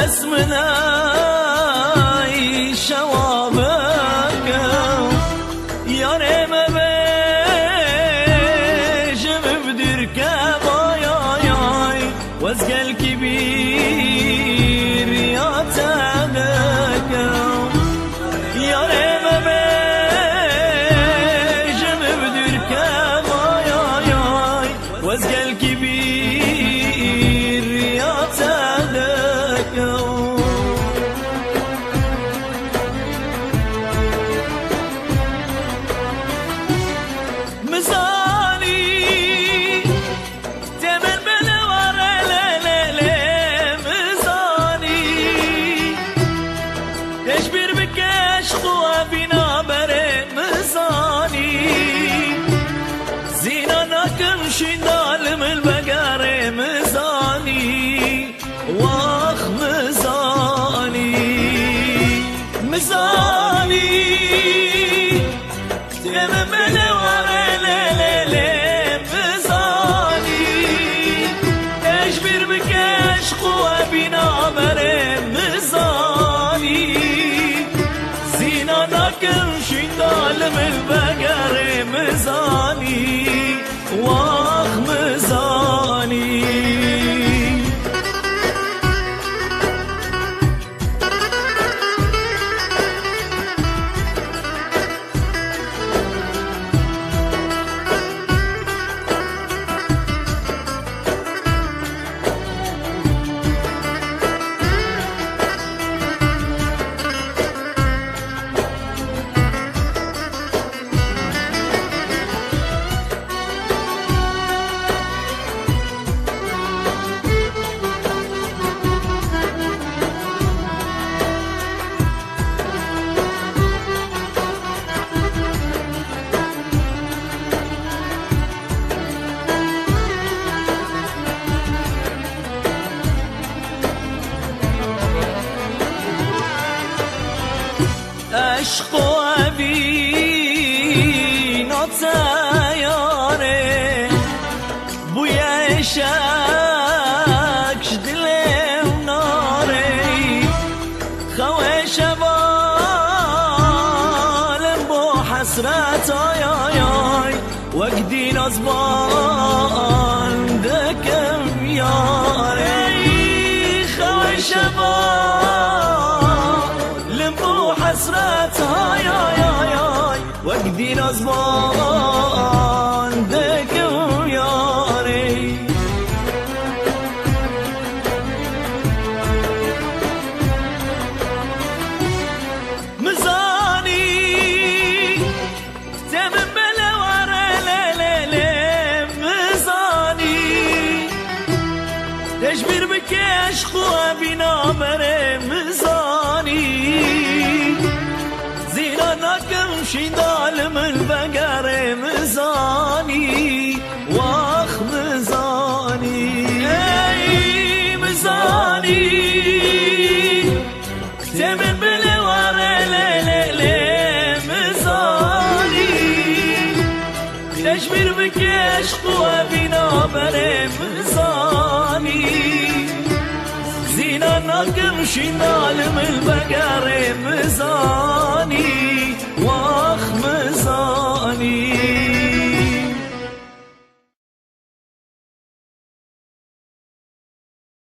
اسمنا شوابك يا ريما بيجم بدرك باياي وزق الكبير يا تابك يا ريما بيجم بدرك باياي وزق الكبير يا تابك مزاني تمن بلوار ليلي مزاني تشبير بكاش خوا بنا بري مزاني زينا ناكم شنال من البقر مزاني واخ مزاني مزاني تمن بلوار شندال من البقر مزاني واخ مزاني عشق و ابی نتیاره بوی عشقش دلم ناره خوش بالم با حسرت آی وقتی نزبان دکم یاره خوش حسرت هاي وقدي نزمان دك وياري مزاني تمن بلوار ليلي مزاني تشبير بكاش خوا بنا بري مزاني شندال من البقر مزاني واخ مزاني اي مزاني تمن بلوار ليلي مزاني تشبير بكاش قوى بنا بري مزاني زينا ناكم شندال من البقر مزاني